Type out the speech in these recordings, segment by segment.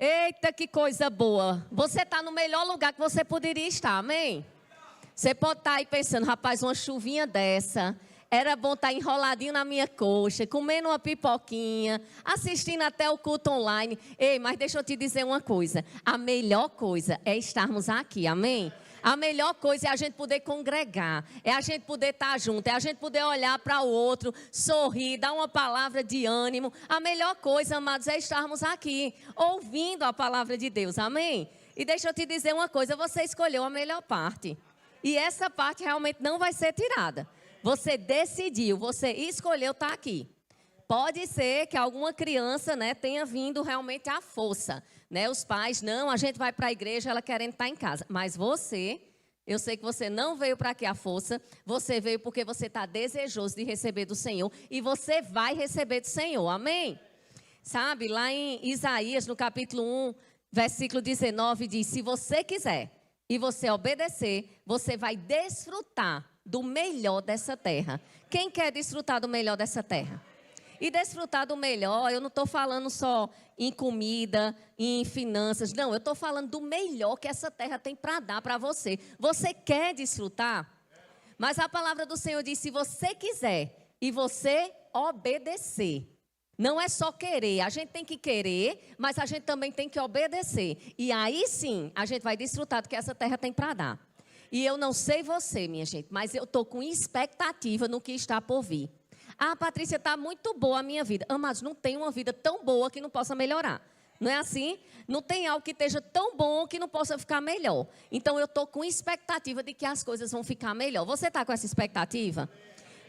Eita, que coisa boa. Você está no melhor lugar que você poderia estar, amém? Você pode estar aí pensando, rapaz, uma chuvinha dessa, era bom estar enroladinho na minha coxa, comendo uma pipoquinha, assistindo até o culto online. Ei, mas deixa eu te dizer uma coisa, a melhor coisa é estarmos aqui, amém? A melhor coisa é a gente poder congregar, é a gente poder estar junto, é a gente poder olhar para o outro, sorrir, dar uma palavra de ânimo. A melhor coisa, amados, é estarmos aqui, ouvindo a palavra de Deus, amém? E deixa eu te dizer uma coisa, você escolheu a melhor parte. E essa parte realmente não vai ser tirada. Você decidiu, você escolheu estar aqui. Pode ser que alguma criança, né, tenha vindo realmente à força. Né? Os pais, não, a gente vai para a igreja, ela querendo estar em casa. Mas você, eu sei que você não veio para aqui à força. Você veio porque você está desejoso de receber do Senhor. E você vai receber do Senhor, amém? Sabe, lá em Isaías, no capítulo 1, versículo 19, diz, se você quiser e você obedecer, você vai desfrutar do melhor dessa terra. Quem quer desfrutar do melhor dessa terra? E desfrutar do melhor, eu não estou falando só em comida, em finanças. Não, eu estou falando do melhor que essa terra tem para dar para você. Você quer desfrutar? Mas a palavra do Senhor diz, se você quiser e você obedecer. Não é só querer, a gente tem que querer, mas a gente também tem que obedecer. E aí sim, a gente vai desfrutar do que essa terra tem para dar. E eu não sei você, minha gente, mas eu estou com expectativa no que está por vir. Ah, Patrícia, está muito boa a minha vida. Amados, não tem uma vida tão boa que não possa melhorar. Não é assim? Não tem algo que esteja tão bom que não possa ficar melhor. Então, eu estou com expectativa de que as coisas vão ficar melhor. Você está com essa expectativa?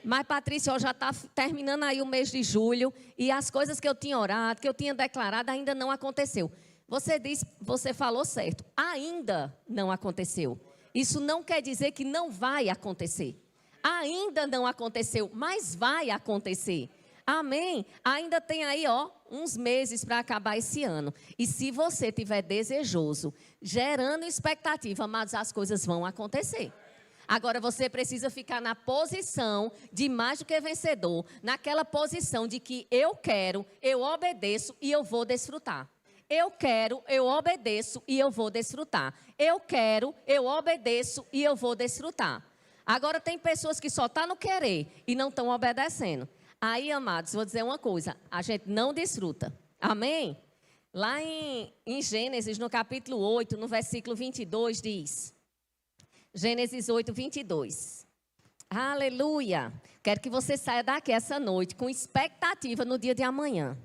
Mas, Patrícia, já está terminando aí o mês de julho e as coisas que eu tinha orado, que eu tinha declarado, ainda não aconteceu. Você falou certo. Ainda não aconteceu. Isso não quer dizer que não vai acontecer. Ainda não aconteceu, mas vai acontecer. Amém? Ainda tem aí, uns meses para acabar esse ano. E se você estiver desejoso, gerando expectativa, amados, as coisas vão acontecer. Agora você precisa ficar na posição de mais do que vencedor, naquela posição de que eu quero, eu obedeço e eu vou desfrutar. Eu quero, eu obedeço e eu vou desfrutar. Eu quero, eu obedeço e eu vou desfrutar. Agora tem pessoas que só estão no querer e não estão obedecendo. Aí, amados, vou dizer uma coisa, a gente não desfruta. Amém? Lá em Gênesis, no capítulo 8, no versículo 22, diz... Gênesis 8, 22. Aleluia! Quero que você saia daqui essa noite com expectativa no dia de amanhã.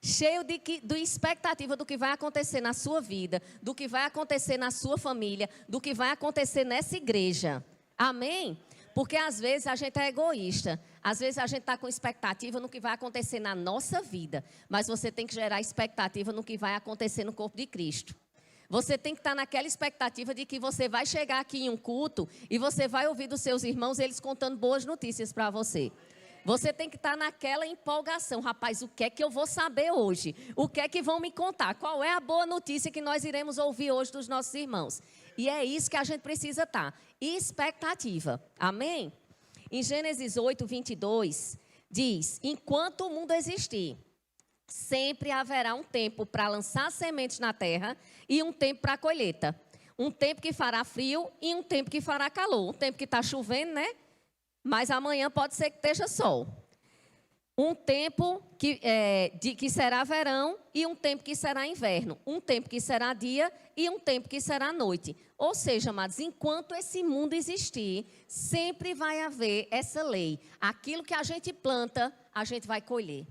Cheio de expectativa do que vai acontecer na sua vida, do que vai acontecer na sua família, do que vai acontecer nessa igreja. Amém? Porque às vezes a gente é egoísta. Às vezes a gente está com expectativa no que vai acontecer na nossa vida. Mas você tem que gerar expectativa no que vai acontecer no corpo de Cristo. Você tem que estar naquela expectativa de que você vai chegar aqui em um culto e você vai ouvir dos seus irmãos eles contando boas notícias para você. Você tem que estar naquela empolgação. Rapaz, o que é que eu vou saber hoje? O que é que vão me contar? Qual é a boa notícia que nós iremos ouvir hoje dos nossos irmãos? E é isso que a gente precisa estar. Expectativa. Amém? Em Gênesis 8, 22, diz, enquanto o mundo existir, sempre haverá um tempo para lançar sementes na terra e um tempo para a colheita. Um tempo que fará frio e um tempo que fará calor. Um tempo que está chovendo, né? Mas amanhã pode ser que esteja sol. Um tempo que será verão e um tempo que será inverno. Um tempo que será dia e um tempo que será noite. Ou seja, amados, enquanto esse mundo existir, sempre vai haver essa lei. Aquilo que a gente planta, a gente vai colher.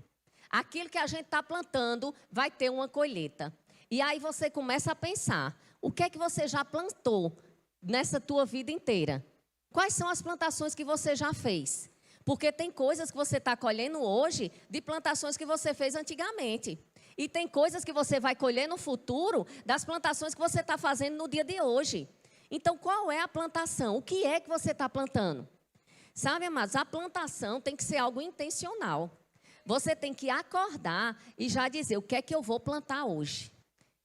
Aquilo que a gente está plantando, vai ter uma colheita. E aí você começa a pensar, o que é que você já plantou nessa tua vida inteira? Quais são as plantações que você já fez? Porque tem coisas que você está colhendo hoje de plantações que você fez antigamente. E tem coisas que você vai colher no futuro das plantações que você está fazendo no dia de hoje. Então, qual é a plantação? O que é que você está plantando? Sabe, amados, a plantação tem que ser algo intencional. Você tem que acordar e já dizer, o que é que eu vou plantar hoje?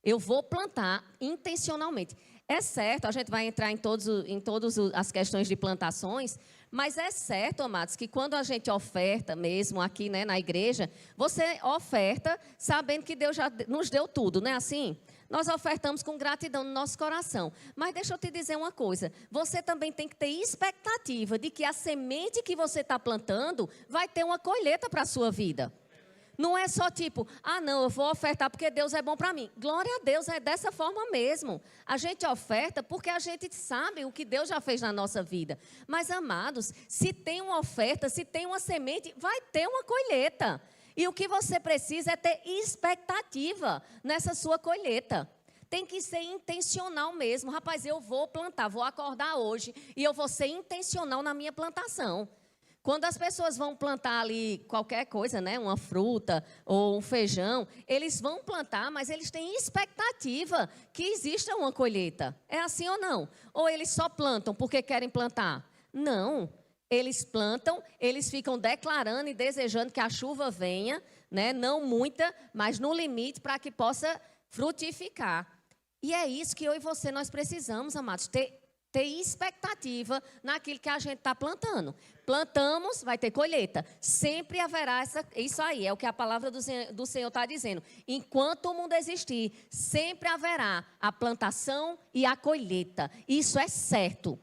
Eu vou plantar intencionalmente. É certo, a gente vai entrar em todas as questões de plantações, Mas é certo, amados, que quando a gente oferta mesmo aqui, né, na igreja, você oferta sabendo que Deus já nos deu tudo, não é assim? Nós ofertamos com gratidão no nosso coração. Mas deixa eu te dizer uma coisa, você também tem que ter expectativa de que a semente que você está plantando vai ter uma colheita para a sua vida. Não é só tipo, não, eu vou ofertar porque Deus é bom para mim. Glória a Deus, é dessa forma mesmo. A gente oferta porque a gente sabe o que Deus já fez na nossa vida. Mas, amados, se tem uma oferta, se tem uma semente, vai ter uma colheita. E o que você precisa é ter expectativa nessa sua colheita. Tem que ser intencional mesmo. Rapaz, eu vou plantar, vou acordar hoje e eu vou ser intencional na minha plantação. Quando as pessoas vão plantar ali qualquer coisa, né, uma fruta ou um feijão, eles vão plantar, mas eles têm expectativa que exista uma colheita. É assim ou não? Ou eles só plantam porque querem plantar? Não. Eles plantam, eles ficam declarando e desejando que a chuva venha, né, não muita, mas no limite para que possa frutificar. E é isso que eu e você nós precisamos, amados, ter expectativa naquilo que a gente está plantando. Plantamos, vai ter colheita. Sempre haverá isso aí, é o que a palavra do Senhor está dizendo. Enquanto o mundo existir, sempre haverá a plantação e a colheita. Isso é certo.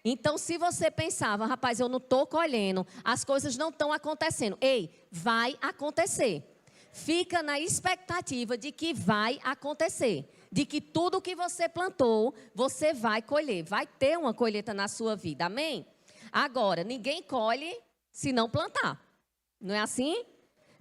Então, se você pensava, rapaz, eu não estou colhendo, as coisas não estão acontecendo. Ei, vai acontecer. Fica na expectativa de que vai acontecer. De que tudo que você plantou, você vai colher. Vai ter uma colheita na sua vida, amém? Agora, ninguém colhe se não plantar. Não é assim?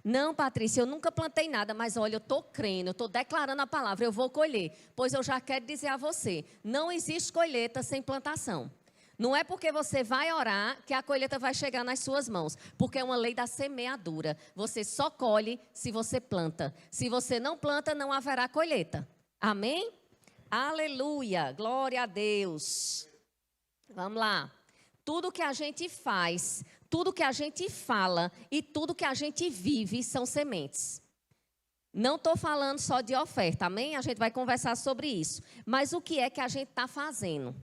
Não, Patrícia, eu nunca plantei nada, mas olha, eu estou crendo, eu estou declarando a palavra, eu vou colher. Pois eu já quero dizer a você, não existe colheita sem plantação. Não é porque você vai orar que a colheita vai chegar nas suas mãos, porque é uma lei da semeadura. Você só colhe se você planta. Se você não planta, não haverá colheita. Amém? Aleluia, glória a Deus. Vamos lá. Tudo que a gente faz, tudo que a gente fala e tudo que a gente vive são sementes. Não estou falando só de oferta, amém? A gente vai conversar sobre isso. Mas o que é que a gente está fazendo?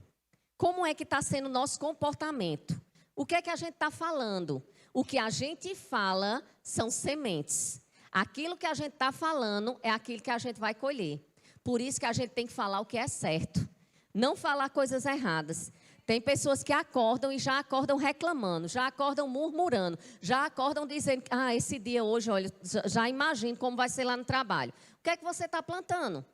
Como é que está sendo o nosso comportamento? O que é que a gente está falando? O que a gente fala são sementes. Aquilo que a gente está falando é aquilo que a gente vai colher. Por isso que a gente tem que falar o que é certo. Não falar coisas erradas. Tem pessoas que acordam e já acordam reclamando, já acordam murmurando, já acordam dizendo, esse dia hoje, olha, já imagino como vai ser lá no trabalho. O que é que você está plantando?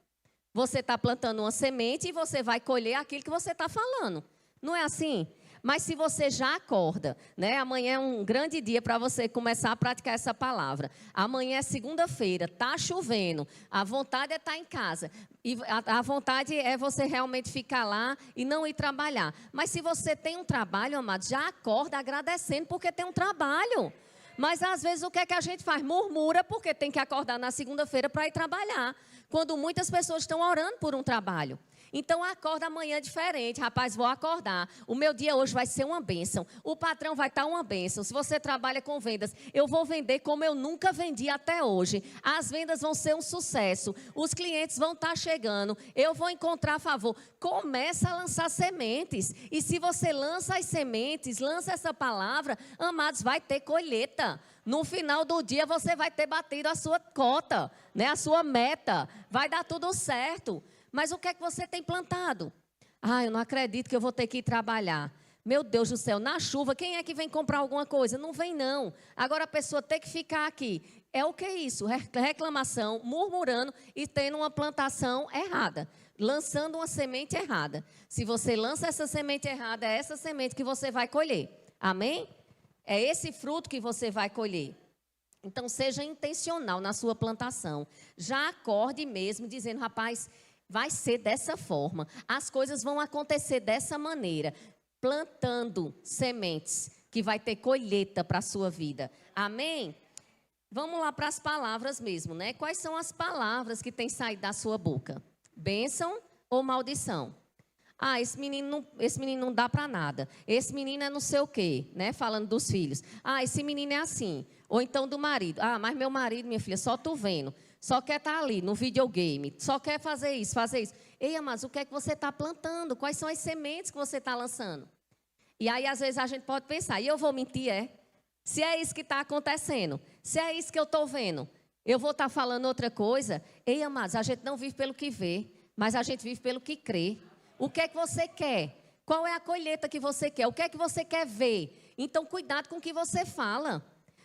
Você está plantando uma semente e você vai colher aquilo que você está falando. Não é assim? Mas se você já acorda, né? Amanhã é um grande dia para você começar a praticar essa palavra. Amanhã é segunda-feira, está chovendo, a vontade é estar em casa. E a vontade é você realmente ficar lá e não ir trabalhar. Mas se você tem um trabalho, amado, já acorda agradecendo porque tem um trabalho. Mas às vezes o que é que a gente faz? Murmura porque tem que acordar na segunda-feira para ir trabalhar. Quando muitas pessoas estão orando por um trabalho. Então acorda amanhã diferente, rapaz, vou acordar. O meu dia hoje vai ser uma bênção. O patrão vai estar uma bênção. Se você trabalha com vendas, eu vou vender como eu nunca vendi até hoje. As vendas vão ser um sucesso. Os clientes vão estar chegando. Eu vou encontrar favor. Começa a lançar sementes. E se você lança as sementes, lança essa palavra, amados, vai ter colheita. No final do dia você vai ter batido a sua cota, né? A sua meta. Vai dar tudo certo. Mas o que é que você tem plantado? Eu não acredito que eu vou ter que ir trabalhar. Meu Deus do céu, na chuva, quem é que vem comprar alguma coisa? Não vem não. Agora a pessoa tem que ficar aqui. É o que é isso? Reclamação, murmurando e tendo uma plantação errada. Lançando uma semente errada. Se você lança essa semente errada, é essa semente que você vai colher. Amém? É esse fruto que você vai colher. Então seja intencional na sua plantação. Já acorde mesmo dizendo, rapaz, vai ser dessa forma. As coisas vão acontecer dessa maneira. Plantando sementes que vai ter colheita para a sua vida. Amém? Vamos lá para as palavras mesmo, né? Quais são as palavras que têm saído da sua boca? Bênção ou maldição? Esse menino não dá para nada. Esse menino é não sei o quê, né? Falando dos filhos. Esse menino é assim. Ou então do marido. Mas meu marido, minha filha, só tô vendo. Só quer estar ali no videogame. Só quer fazer isso, fazer isso. Ei, mas o que é que você está plantando? Quais são as sementes que você está lançando? E aí, às vezes, a gente pode pensar, e eu vou mentir, é? Se é isso que está acontecendo, se é isso que eu estou vendo, eu vou estar falando outra coisa? Ei, amados, a gente não vive pelo que vê, mas a gente vive pelo que crê. O que é que você quer? Qual é a colheita que você quer? O que é que você quer ver? Então, cuidado com o que você fala.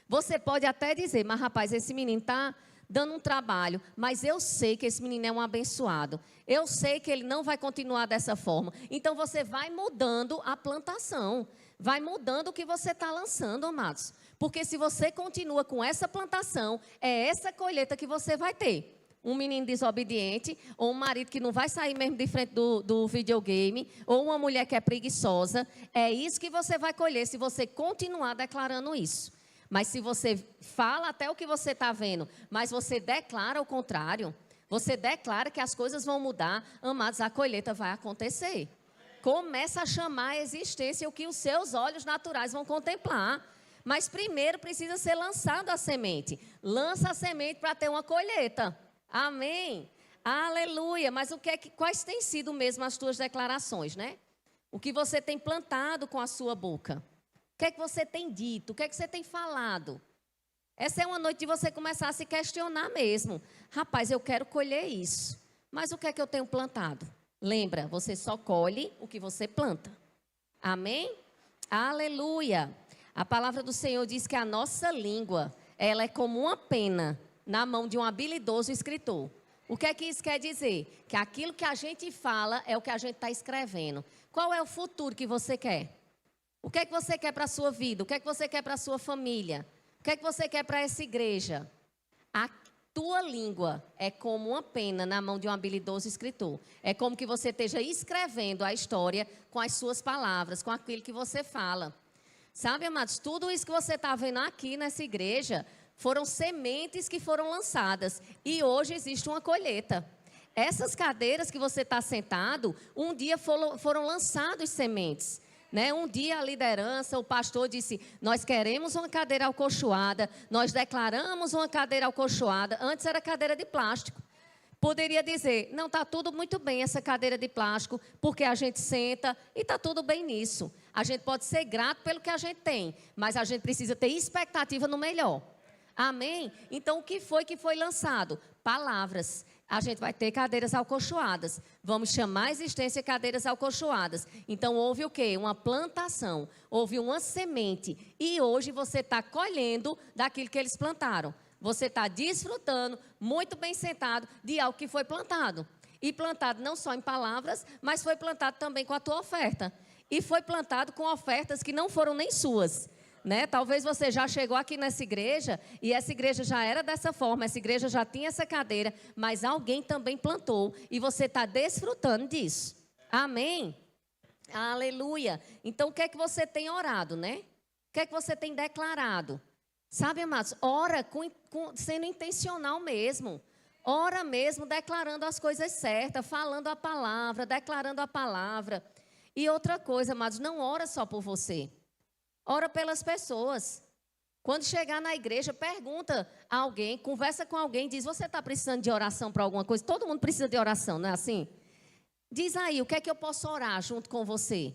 Você pode até dizer, mas rapaz, esse menino está dando um trabalho, mas eu sei que esse menino é um abençoado. Eu sei que ele não vai continuar dessa forma. Então, você vai mudando a plantação. Vai mudando o que você está lançando, amados. Porque se você continua com essa plantação, é essa colheita que você vai ter. Um menino desobediente, ou um marido que não vai sair mesmo de frente do videogame, ou uma mulher que é preguiçosa. É isso que você vai colher se você continuar declarando isso. Mas se você fala até o que você está vendo, mas você declara o contrário, você declara que as coisas vão mudar, amados, a colheita vai acontecer. Começa a chamar a existência o que os seus olhos naturais vão contemplar. Mas primeiro precisa ser lançada a semente. Lança a semente para ter uma colheita. Amém? Aleluia. Mas quais têm sido mesmo as tuas declarações, né? O que você tem plantado com a sua boca? O que é que você tem dito? O que é que você tem falado? Essa é uma noite de você começar a se questionar mesmo. Rapaz, eu quero colher isso. Mas o que é que eu tenho plantado? Lembra, você só colhe o que você planta. Amém? Aleluia. A palavra do Senhor diz que a nossa língua, ela é como uma pena na mão de um habilidoso escritor. O que é que isso quer dizer? Que aquilo que a gente fala é o que a gente está escrevendo. Qual é o futuro que você quer? O que é que você quer para a sua vida? O que é que você quer para a sua família? O que é que você quer para essa igreja? A tua língua é como uma pena na mão de um habilidoso escritor. É como que você esteja escrevendo a história com as suas palavras, com aquilo que você fala. Sabe, amados, tudo isso que você está vendo aqui nessa igreja foram sementes que foram lançadas. E hoje existe uma colheita. Essas cadeiras que você está sentado, um dia foram lançadas sementes. Né? Um dia a liderança, o pastor disse, nós queremos uma cadeira alcochoada, nós declaramos uma cadeira alcochoada, antes era cadeira de plástico. Poderia dizer, não, está tudo muito bem essa cadeira de plástico, porque a gente senta e está tudo bem nisso. A gente pode ser grato pelo que a gente tem, mas a gente precisa ter expectativa no melhor. Amém? Então, o que foi lançado? Palavras. A gente vai ter cadeiras alcochoadas. Vamos chamar a existência cadeiras alcochoadas. Então, houve o quê? Uma plantação. Houve uma semente. E hoje você está colhendo daquilo que eles plantaram. Você está desfrutando, muito bem sentado, de algo que foi plantado. E plantado não só em palavras, mas foi plantado também com a tua oferta. E foi plantado com ofertas que não foram nem suas. Né? Talvez você já chegou aqui nessa igreja e essa igreja já era dessa forma, essa igreja já tinha essa cadeira, mas alguém também plantou e você está desfrutando disso. Amém? Aleluia. Então, o que é que você tem orado, né? O que é que você tem declarado? Sabe, amados, ora sendo intencional mesmo. Ora mesmo, declarando as coisas certas, falando a palavra, declarando a palavra. E outra coisa, amados, não ora só por você. Ora pelas pessoas. Quando chegar na igreja, pergunta a alguém, conversa com alguém, diz, você está precisando de oração para alguma coisa? Todo mundo precisa de oração, não é assim? Diz aí, o que é que eu posso orar junto com você?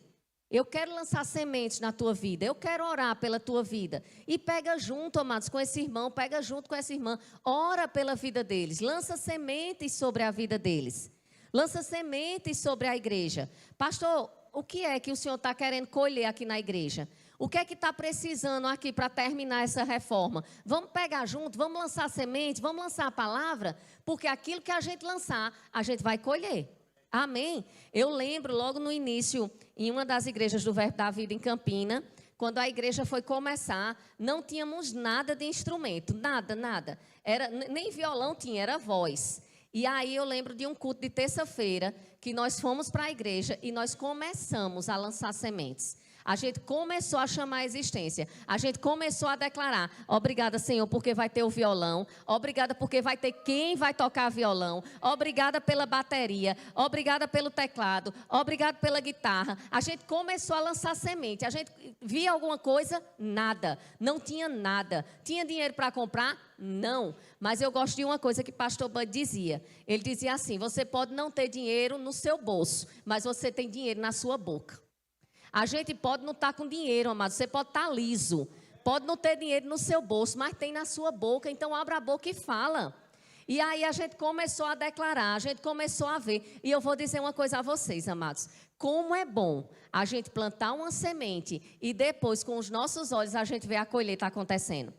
Eu quero lançar sementes na tua vida, eu quero orar pela tua vida. E pega junto, amados, com esse irmão, pega junto com essa irmã, ora pela vida deles, lança sementes sobre a vida deles. Lança sementes sobre a igreja. Pastor, o que é que o senhor está querendo colher aqui na igreja? O que é que está precisando aqui para terminar essa reforma? Vamos pegar junto, vamos lançar semente, vamos lançar a palavra, porque aquilo que a gente lançar, a gente vai colher. Amém? Eu lembro logo no início, em uma das igrejas do Verbo da Vida em Campina, quando a igreja foi começar, não tínhamos nada de instrumento, nada. Nem violão tinha, era voz. E aí eu lembro de um culto de terça-feira, que nós fomos para a igreja e nós começamos a lançar sementes. A gente começou a chamar a existência. A gente começou a declarar, obrigada, Senhor, porque vai ter o violão. Obrigada porque vai ter quem vai tocar violão. Obrigada pela bateria. Obrigada pelo teclado. Obrigada pela guitarra. A gente começou a lançar semente. A gente via alguma coisa? Nada. Não tinha nada. Tinha dinheiro para comprar? Não. Mas eu gosto de uma coisa que pastor Bud dizia. Ele dizia assim, você pode não ter dinheiro no seu bolso, mas você tem dinheiro na sua boca. A gente pode não estar com dinheiro, amado. Você pode estar liso. Pode não ter dinheiro no seu bolso, mas tem na sua boca. Então, abra a boca e fala. E aí a gente começou a declarar, a gente começou a ver. E eu vou dizer uma coisa a vocês, amados. Como é bom a gente plantar uma semente e depois, com os nossos olhos, a gente vê a colheita acontecendo.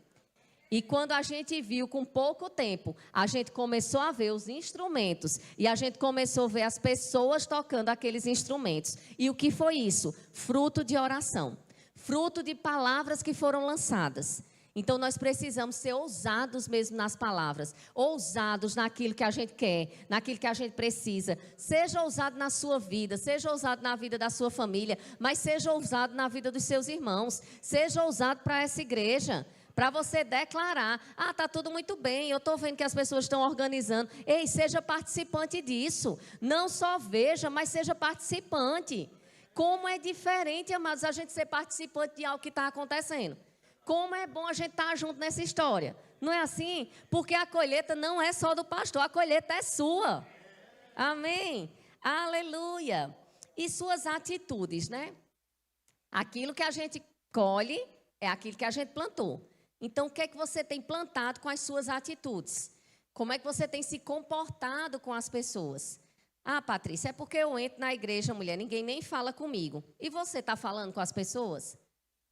E quando a gente viu, com pouco tempo, a gente começou a ver os instrumentos. E a gente começou a ver as pessoas tocando aqueles instrumentos. E o que foi isso? Fruto de oração. Fruto de palavras que foram lançadas. Então, nós precisamos ser ousados mesmo nas palavras, ousados naquilo que a gente quer, naquilo que a gente precisa. Seja ousado na sua vida, seja ousado na vida da sua família, mas seja ousado na vida dos seus irmãos. Seja ousado para essa igreja, para você declarar, está tudo muito bem, eu estou vendo que as pessoas estão organizando. Ei, seja participante disso. Não só veja, mas seja participante. Como é diferente, amados, a gente ser participante de algo que está acontecendo. Como é bom a gente estar junto nessa história. Não é assim? Porque a colheita não é só do pastor, a colheita é sua. Amém? Aleluia. E suas atitudes, né? Aquilo que a gente colhe é aquilo que a gente plantou. Então, o que é que você tem plantado com as suas atitudes? Como é que você tem se comportado com as pessoas? Patrícia, é porque eu entro na igreja, mulher, ninguém nem fala comigo. E você está falando com as pessoas?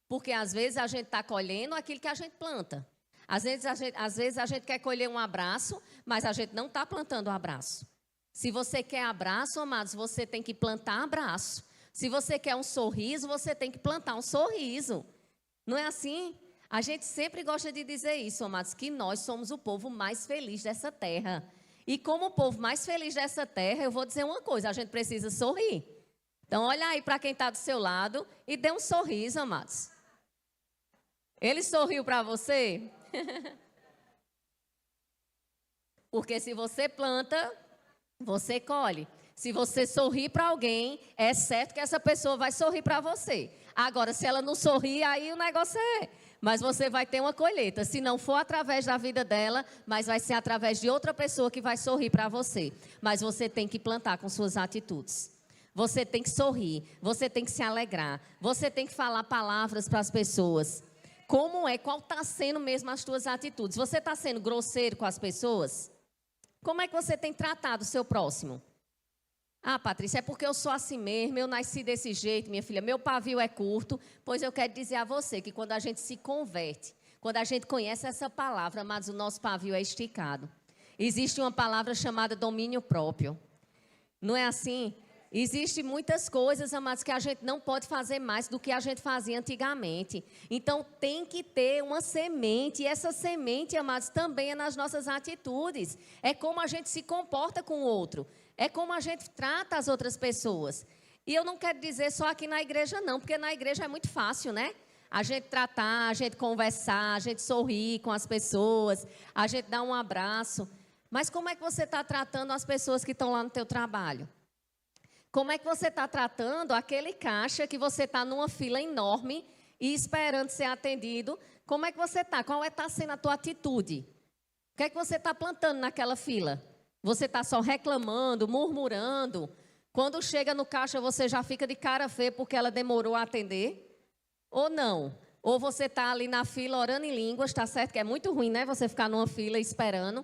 Porque às vezes a gente está colhendo aquilo que a gente planta. Às vezes a gente quer colher um abraço, mas a gente não está plantando um abraço. Se você quer abraço, amados, você tem que plantar abraço. Se você quer um sorriso, você tem que plantar um sorriso. Não é assim? A gente sempre gosta de dizer isso, amados, que nós somos o povo mais feliz dessa terra. E como o povo mais feliz dessa terra, eu vou dizer uma coisa, a gente precisa sorrir. Então, olha aí para quem está do seu lado e dê um sorriso, amados. Ele sorriu para você? Porque se você planta, você colhe. Se você sorrir para alguém, é certo que essa pessoa vai sorrir para você. Agora, se ela não sorrir, aí o negócio é... Mas você vai ter uma colheita. Se não for através da vida dela, mas vai ser através de outra pessoa que vai sorrir para você. Mas você tem que plantar com suas atitudes. Você tem que sorrir, você tem que se alegrar. Você tem que falar palavras para as pessoas. Como é? Qual está sendo mesmo as tuas atitudes? Você está sendo grosseiro com as pessoas? Como é que você tem tratado o seu próximo? Patrícia, é porque eu sou assim mesmo, eu nasci desse jeito, minha filha, meu pavio é curto. Pois eu quero dizer a você que quando a gente se converte, quando a gente conhece essa palavra, mas o nosso pavio é esticado. Existe uma palavra chamada domínio próprio. Não é assim? Existem muitas coisas, amados, que a gente não pode fazer mais do que a gente fazia antigamente. Então, tem que ter uma semente. E essa semente, amados, também é nas nossas atitudes. É como a gente se comporta com o outro. É como a gente trata as outras pessoas. E eu não quero dizer só aqui na igreja, não. Porque na igreja é muito fácil, né? A gente tratar, a gente conversar, a gente sorrir com as pessoas, a gente dar um abraço. Mas como é que você está tratando as pessoas que estão lá no teu trabalho? Como é que você está tratando aquele caixa que você está numa fila enorme e esperando ser atendido? Como é que você está? Qual está sendo a tua atitude? O que é que você está plantando naquela fila? Você está só reclamando, murmurando? Quando chega no caixa você já fica de cara feia porque ela demorou a atender? Ou não? Ou você está ali na fila orando em línguas, está certo que é muito ruim, né? Você ficar numa fila esperando.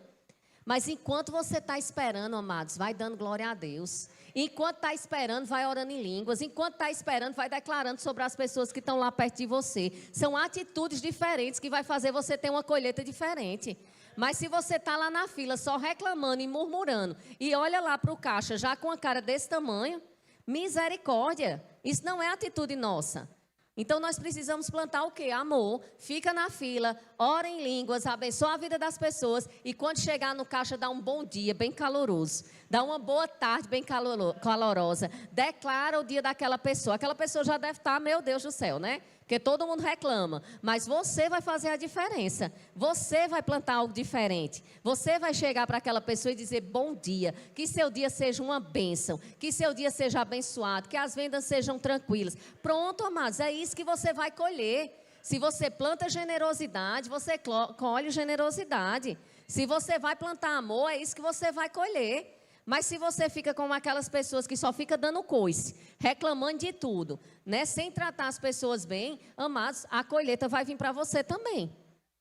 Mas enquanto você está esperando, amados, vai dando glória a Deus. Enquanto está esperando, vai orando em línguas. Enquanto está esperando, vai declarando sobre as pessoas que estão lá perto de você. São atitudes diferentes que vai fazer você ter uma colheita diferente. Mas se você está lá na fila só reclamando e murmurando e olha lá para o caixa já com a cara desse tamanho, misericórdia, isso não é atitude nossa. Então nós precisamos plantar o quê? Amor. Fica na fila, ora em línguas, abençoa a vida das pessoas e quando chegar no caixa dá um bom dia bem caloroso. Dá uma boa tarde bem calorosa. Declara o dia daquela pessoa. Aquela pessoa já deve estar, meu Deus do céu, né? Porque todo mundo reclama, mas você vai fazer a diferença. Você vai plantar algo diferente. Você vai chegar para aquela pessoa e dizer bom dia, que seu dia seja uma bênção, que seu dia seja abençoado, que as vendas sejam tranquilas. Pronto, amados, é isso que você vai colher. Se você planta generosidade, você colhe generosidade. Se você vai plantar amor, é isso que você vai colher. Mas se você fica como aquelas pessoas que só fica dando coice, reclamando de tudo, né, sem tratar as pessoas bem, amados, a colheita vai vir para você também.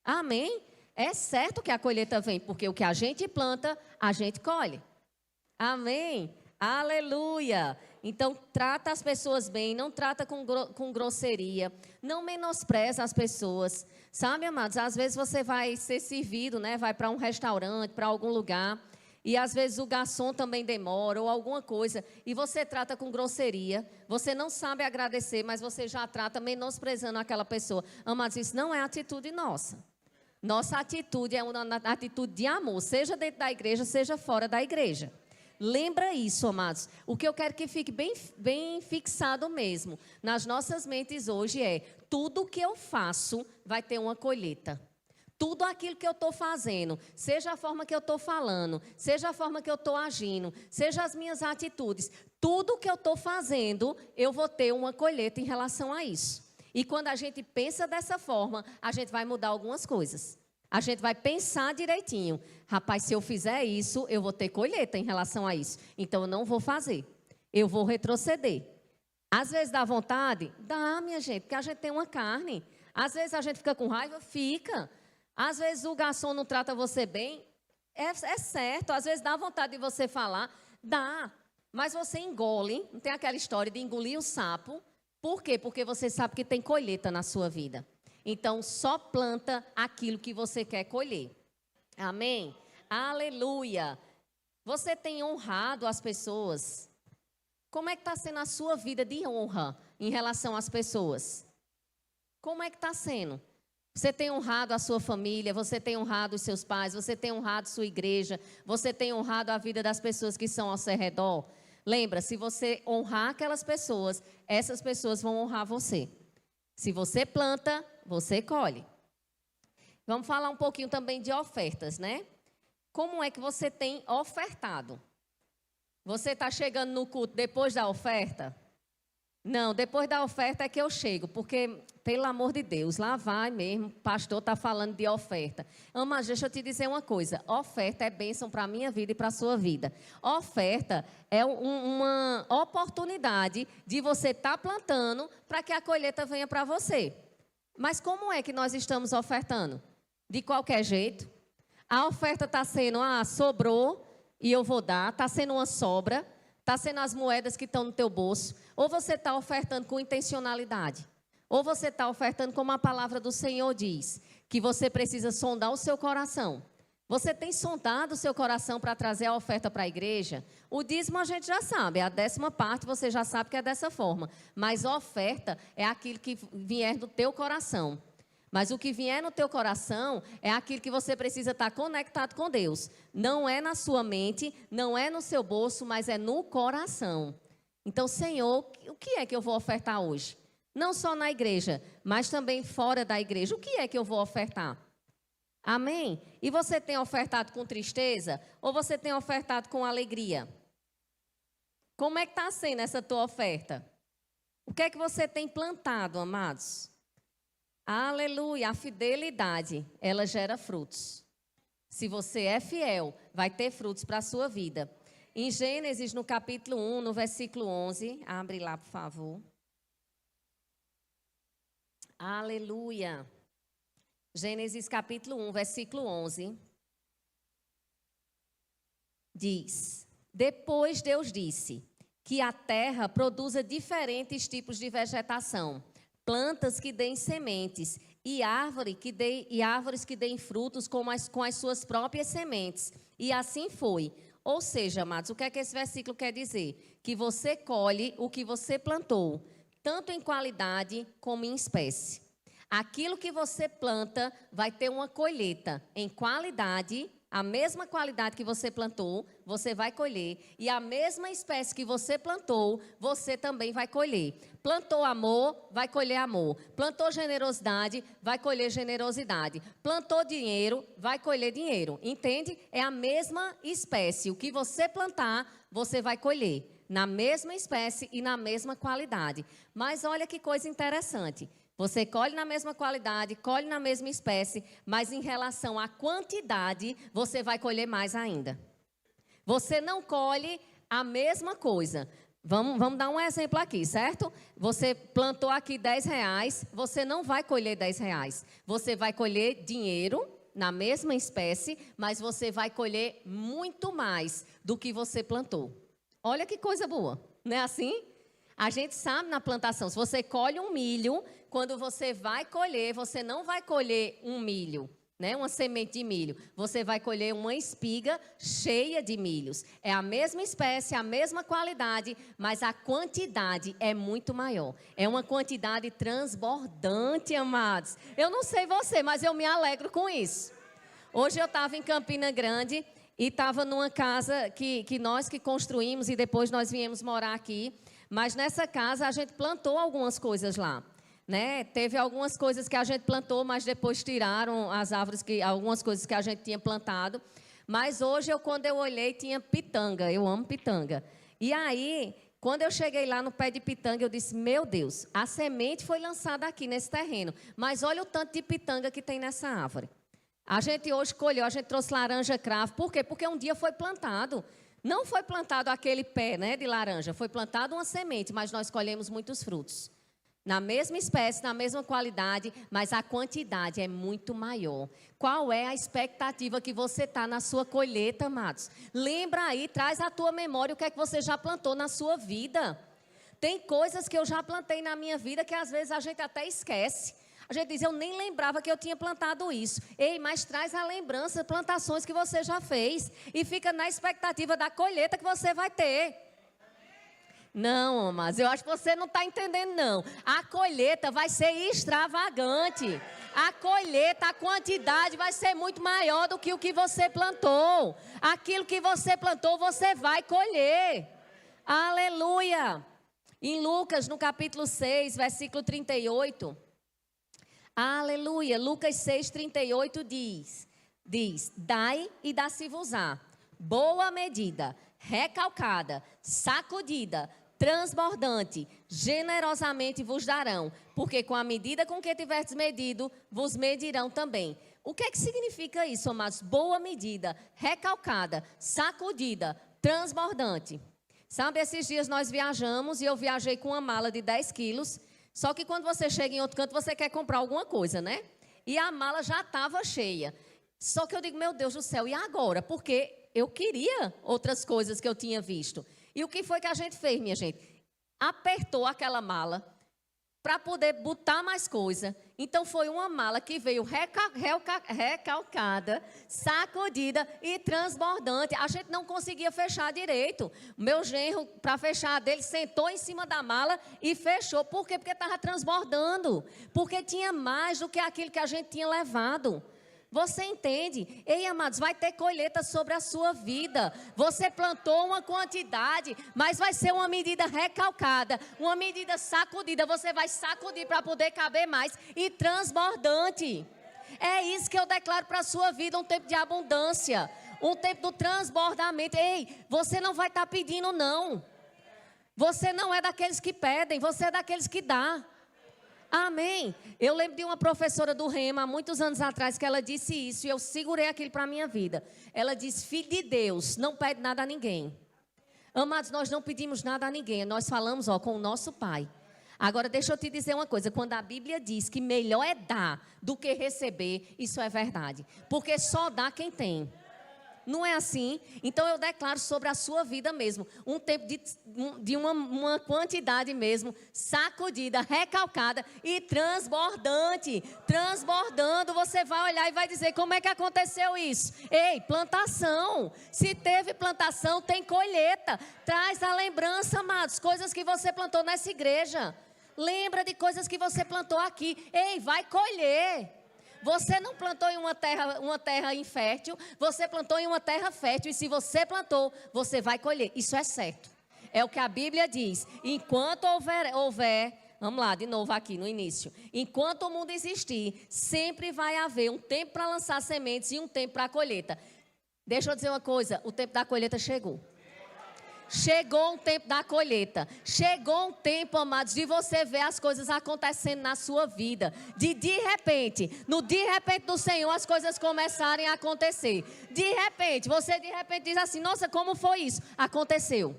Amém? É certo que a colheita vem, porque o que a gente planta, a gente colhe. Amém? Aleluia! Então, trata as pessoas bem, não trata com grosseria, não menospreza as pessoas. Sabe, amados, às vezes você vai ser servido, né? Vai para um restaurante, para algum lugar, e às vezes o garçom também demora ou alguma coisa, e você trata com grosseria, você não sabe agradecer, mas você já trata menosprezando aquela pessoa. Amados, isso não é atitude nossa. Nossa atitude é uma atitude de amor, seja dentro da igreja, seja fora da igreja. Lembra isso, amados. O que eu quero que fique bem fixado mesmo nas nossas mentes hoje é: tudo que eu faço vai ter uma colheita. Tudo aquilo que eu estou fazendo, seja a forma que eu estou falando, seja a forma que eu estou agindo, seja as minhas atitudes, tudo que eu estou fazendo, eu vou ter uma colheita em relação a isso. E quando a gente pensa dessa forma, a gente vai mudar algumas coisas. A gente vai pensar direitinho. Rapaz, se eu fizer isso, eu vou ter colheita em relação a isso. Então, eu não vou fazer. Eu vou retroceder. Às vezes dá vontade? Dá, minha gente, porque a gente tem uma carne. Às vezes a gente fica com raiva? Fica. Às vezes o garçom não trata você bem? É certo. Às vezes dá vontade de você falar? Dá. Mas você engole. Não tem aquela história de engolir o sapo. Por quê? Porque você sabe que tem colheita na sua vida. Então, só planta aquilo que você quer colher. Amém? Aleluia! Você tem honrado as pessoas? Como é que está sendo a sua vida de honra em relação às pessoas? Como é que está sendo? Você tem honrado a sua família, você tem honrado os seus pais, você tem honrado sua igreja, você tem honrado a vida das pessoas que estão ao seu redor? Lembra, se você honrar aquelas pessoas, essas pessoas vão honrar você. Se você planta, você colhe. Vamos falar um pouquinho também de ofertas, né? Como é que você tem ofertado? Você está chegando no culto depois da oferta? Não, depois da oferta é que eu chego, porque, pelo amor de Deus, lá vai mesmo, o pastor está falando de oferta. Mas deixa eu te dizer uma coisa, oferta é bênção para a minha vida e para a sua vida. Oferta é uma oportunidade de você estar plantando para que a colheita venha para você. Mas como é que nós estamos ofertando? De qualquer jeito. A oferta está sendo, sobrou e eu vou dar, está sendo uma sobra. Está sendo as moedas que estão no teu bolso, ou você está ofertando com intencionalidade, ou você está ofertando como a palavra do Senhor diz, que você precisa sondar o seu coração. Você tem sondado o seu coração para trazer a oferta para a igreja? O dízimo a gente já sabe, a 10ª parte você já sabe que é dessa forma, mas a oferta é aquilo que vier do teu coração. Mas o que vier no teu coração é aquilo que você precisa estar conectado com Deus. Não é na sua mente, não é no seu bolso, mas é no coração. Então, Senhor, o que é que eu vou ofertar hoje? Não só na igreja, mas também fora da igreja. O que é que eu vou ofertar? Amém? E você tem ofertado com tristeza ou você tem ofertado com alegria? Como é que está sendo essa tua oferta? O que é que você tem plantado, amados? Aleluia, a fidelidade, ela gera frutos. Se você é fiel, vai ter frutos para a sua vida. Em Gênesis, no capítulo 1, no versículo 11, abre lá, por favor. Aleluia. Gênesis, capítulo 1, versículo 11. Diz: depois Deus disse que a terra produza diferentes tipos de vegetação, plantas que deem sementes e árvores que deem frutos com as suas próprias sementes. E assim foi. Ou seja, amados, o que é que esse versículo quer dizer? Que você colhe o que você plantou, tanto em qualidade como em espécie. Aquilo que você planta vai ter uma colheita em qualidade. A mesma qualidade que você plantou, você vai colher. E a mesma espécie que você plantou, você também vai colher. Plantou amor, vai colher amor. Plantou generosidade, vai colher generosidade. Plantou dinheiro, vai colher dinheiro. Entende? É a mesma espécie. O que você plantar, você vai colher. Na mesma espécie e na mesma qualidade. Mas olha que coisa interessante. Você colhe na mesma qualidade, colhe na mesma espécie, mas em relação à quantidade, você vai colher mais ainda. Você não colhe a mesma coisa. Vamos dar um exemplo aqui, certo? Você plantou aqui R$10, você não vai colher R$10. Você vai colher dinheiro na mesma espécie, mas você vai colher muito mais do que você plantou. Olha que coisa boa, não é assim? A gente sabe na plantação, se você colhe um milho, quando você vai colher, você não vai colher um milho, né? Uma semente de milho. Você vai colher uma espiga cheia de milhos. É a mesma espécie, a mesma qualidade, mas a quantidade é muito maior. É uma quantidade transbordante, amados. Eu não sei você, mas eu me alegro com isso. Hoje eu estava em Campina Grande e estava numa casa que nós que construímos e depois nós viemos morar aqui. Mas nessa casa a gente plantou algumas coisas lá, né? Teve algumas coisas que a gente plantou, mas depois tiraram as árvores, algumas coisas que a gente tinha plantado. Mas hoje, quando eu olhei, tinha pitanga. Eu amo pitanga. E aí, quando eu cheguei lá no pé de pitanga, eu disse, meu Deus, a semente foi lançada aqui nesse terreno. Mas olha o tanto de pitanga que tem nessa árvore. A gente hoje colheu, a gente trouxe laranja cravo. Por quê? Porque um dia foi plantado. Não foi plantado aquele pé, né, de laranja, foi plantado uma semente, mas nós colhemos muitos frutos. Na mesma espécie, na mesma qualidade, mas a quantidade é muito maior. Qual é a expectativa que você está na sua colheita, amados? Lembra aí, traz à tua memória o que é que você já plantou na sua vida. Tem coisas que eu já plantei na minha vida que às vezes a gente até esquece. A gente diz, eu nem lembrava que eu tinha plantado isso. Ei, mas traz a lembrança, plantações que você já fez. E fica na expectativa da colheita que você vai ter. Não, mas eu acho que você não está entendendo, não. A colheita vai ser extravagante. A colheita, a quantidade vai ser muito maior do que o que você plantou. Aquilo que você plantou, você vai colher. Aleluia. Em Lucas, no capítulo 6, versículo 38... Aleluia, Lucas 6,38 diz, dai e dá-se-vos-á, boa medida, recalcada, sacudida, transbordante, generosamente vos darão, porque com a medida com que tiverdes medido, vos medirão também. O que é que significa isso, amados? Boa medida, recalcada, sacudida, transbordante. Sabe, esses dias nós viajamos e eu viajei com uma mala de 10 quilos. Só que quando você chega em outro canto, você quer comprar alguma coisa, né? E a mala já estava cheia. Só que eu digo, meu Deus do céu, e agora? Porque eu queria outras coisas que eu tinha visto. E o que foi que a gente fez, minha gente? Apertou aquela mala para poder botar mais coisa. Então foi uma mala que veio recalcada, sacudida e transbordante. A gente não conseguia fechar direito. O meu genro, para fechar a dele, sentou em cima da mala e fechou. Por quê? Porque estava transbordando. Porque tinha mais do que aquilo que a gente tinha levado. Você entende? Ei, amados, vai ter colheita sobre a sua vida. Você plantou uma quantidade, mas vai ser uma medida recalcada, uma medida sacudida. Você vai sacudir para poder caber mais e transbordante. É isso que eu declaro para a sua vida, um tempo de abundância, um tempo do transbordamento. Ei, você não vai estar pedindo não. Você não é daqueles que pedem, você é daqueles que dá. Amém. Eu lembro de uma professora do Rema, há muitos anos atrás, que ela disse isso, e eu segurei aquilo para a minha vida. Ela disse, filho de Deus, não pede nada a ninguém. Amados, nós não pedimos nada a ninguém, nós falamos com o nosso Pai. Agora, deixa eu te dizer uma coisa, quando a Bíblia diz que melhor é dar do que receber, isso é verdade. Porque só dá quem tem. Não é assim? Então eu declaro sobre a sua vida mesmo, um tempo de uma quantidade mesmo, sacudida, recalcada e transbordante. Transbordando, você vai olhar e vai dizer, como é que aconteceu isso? Ei, plantação. Se teve plantação, tem colheita. Traz a lembrança, amados, coisas que você plantou nessa igreja. Lembra de coisas que você plantou aqui. Ei, vai colher. Você não plantou em uma terra infértil, você plantou em uma terra fértil. E se você plantou, você vai colher. Isso é certo. É o que a Bíblia diz. Enquanto houver, vamos lá, de novo aqui no início. Enquanto o mundo existir, sempre vai haver um tempo para lançar sementes e um tempo para a colheita. Deixa eu dizer uma coisa, o tempo da colheita chegou. Chegou um tempo da colheita. Chegou um tempo, amados, de você ver as coisas acontecendo na sua vida. De repente, no de repente do Senhor, as coisas começarem a acontecer. De repente, você de repente diz assim, nossa, como foi isso? Aconteceu.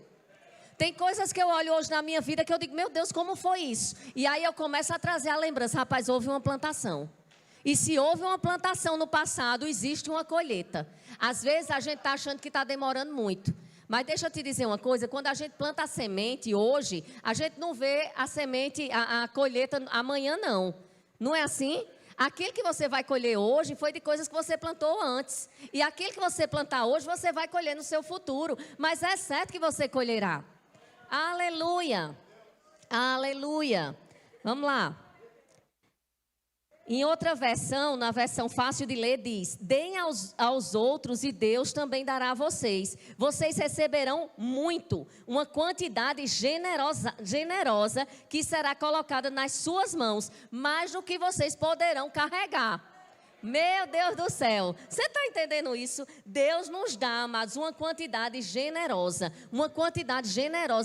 Tem coisas que eu olho hoje na minha vida que eu digo, meu Deus, como foi isso? E aí eu começo a trazer a lembrança, rapaz, houve uma plantação. E se houve uma plantação no passado, existe uma colheita. Às vezes a gente está achando que está demorando muito. Mas deixa eu te dizer uma coisa, quando a gente planta a semente hoje, a gente não vê a semente, a colheita amanhã não. Não é assim? Aquilo que você vai colher hoje foi de coisas que você plantou antes. E aquilo que você plantar hoje, você vai colher no seu futuro. Mas é certo que você colherá. Aleluia. Aleluia. Vamos lá. Em outra versão, na versão fácil de ler, diz: deem aos outros e Deus também dará a vocês. Vocês receberão muito, uma quantidade generosa que será colocada nas suas mãos, mais do que vocês poderão carregar. Meu Deus do céu, você está entendendo isso? Deus nos dá, amados, uma quantidade generosa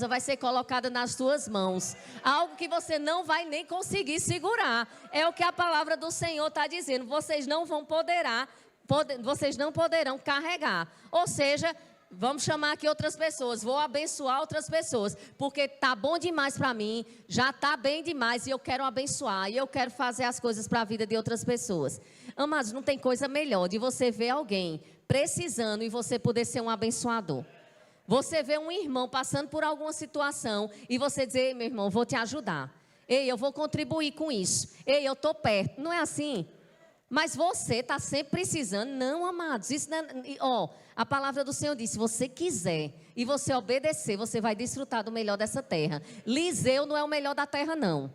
vai ser colocada nas suas mãos, algo que você não vai nem conseguir segurar, é o que a palavra do Senhor está dizendo, vocês não poderão carregar, ou seja, vamos chamar aqui outras pessoas, vou abençoar outras pessoas, porque está bom demais para mim, já está bem demais e eu quero abençoar, e eu quero fazer as coisas para a vida de outras pessoas. Amados, não tem coisa melhor de você ver alguém precisando e você poder ser um abençoador. Você vê um irmão passando por alguma situação e você dizer, ei, meu irmão, vou te ajudar. Ei, eu vou contribuir com isso. Ei, eu estou perto. Não é assim? Mas você está sempre precisando. Não, amados. Isso não é, a palavra do Senhor diz, se você quiser e você obedecer, você vai desfrutar do melhor dessa terra. Liseu não é o melhor da terra, não.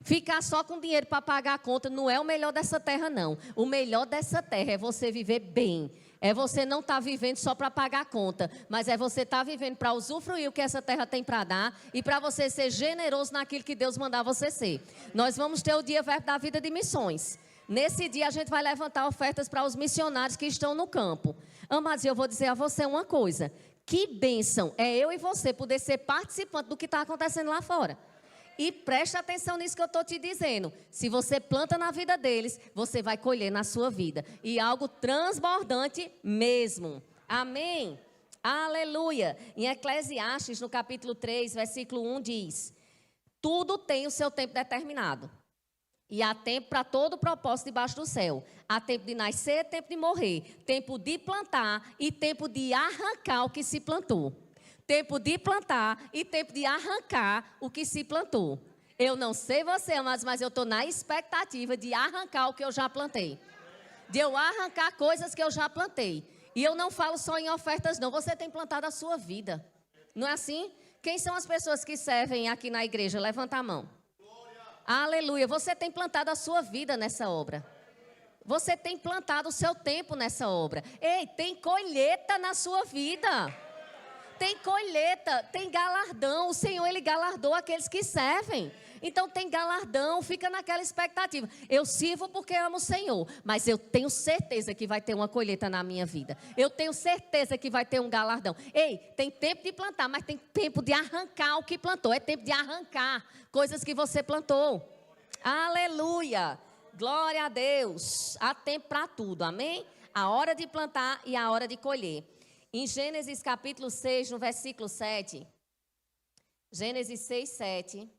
Ficar só com dinheiro para pagar a conta não é o melhor dessa terra, não. O melhor dessa terra é você viver bem. É você não estar vivendo só para pagar a conta, mas é você estar vivendo para usufruir o que essa terra tem para dar e para você ser generoso naquilo que Deus mandar você ser. Nós vamos ter o dia Verbo da Vida de Missões. Nesse dia a gente vai levantar ofertas para os missionários que estão no campo. Amados, eu vou dizer a você uma coisa. Que bênção é eu e você poder ser participante do que está acontecendo lá fora. E preste atenção nisso que eu estou te dizendo. Se você planta na vida deles, você vai colher na sua vida. E algo transbordante mesmo. Amém? Aleluia. Em Eclesiastes, no capítulo 3, versículo 1, diz: tudo tem o seu tempo determinado. E há tempo para todo o propósito debaixo do céu. Há tempo de nascer, tempo de morrer. Tempo de plantar e tempo de arrancar o que se plantou. Tempo de plantar e tempo de arrancar o que se plantou. Eu não sei você, amados, mas eu estou na expectativa de arrancar o que eu já plantei. De eu arrancar coisas que eu já plantei. E eu não falo só em ofertas, não. Você tem plantado a sua vida. Não é assim? Quem são as pessoas que servem aqui na igreja? Levanta a mão. Aleluia. Você tem plantado a sua vida nessa obra. Você tem plantado o seu tempo nessa obra. Ei, tem colheita na sua vida. Tem colheita, tem galardão. O Senhor, Ele galardoa aqueles que servem. Então tem galardão, fica naquela expectativa. Eu sirvo porque amo o Senhor, mas eu tenho certeza que vai ter uma colheita na minha vida. Eu tenho certeza que vai ter um galardão. Ei, tem tempo de plantar, mas tem tempo de arrancar o que plantou. É tempo de arrancar coisas que você plantou. Aleluia! Glória a Deus! Há tempo para tudo, amém? A hora de plantar e a hora de colher. Em Gênesis capítulo 6, no versículo 7. Gênesis 6, 7.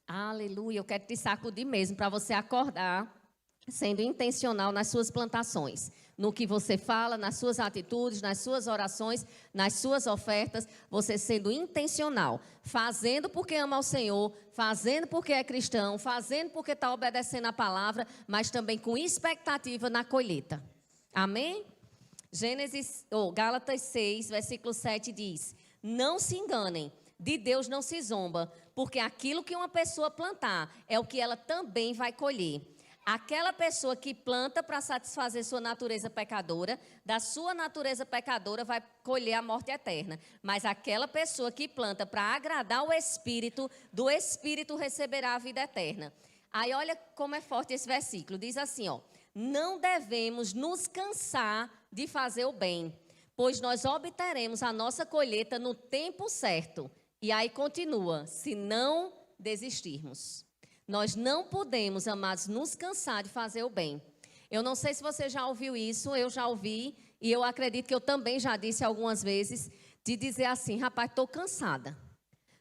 Aleluia, eu quero te sacudir mesmo para você acordar sendo intencional nas suas plantações. No que você fala, nas suas atitudes, nas suas orações, nas suas ofertas, você sendo intencional. Fazendo porque ama ao Senhor, fazendo porque é cristão, fazendo porque está obedecendo a palavra, mas também com expectativa na colheita. Amém? Gálatas 6, versículo 7 diz: não se enganem, de Deus não se zomba, porque aquilo que uma pessoa plantar é o que ela também vai colher. Aquela pessoa que planta para satisfazer sua natureza pecadora, da sua natureza pecadora vai colher a morte eterna. Mas aquela pessoa que planta para agradar o Espírito, do Espírito receberá a vida eterna. Aí olha como é forte esse versículo, diz assim, ó: não devemos nos cansar de fazer o bem, pois nós obteremos a nossa colheita no tempo certo. E aí continua, se não desistirmos. Nós não podemos, amados, nos cansar de fazer o bem. Eu não sei se você já ouviu isso, eu já ouvi, e eu acredito que eu também já disse algumas vezes, de dizer assim, rapaz, estou cansada.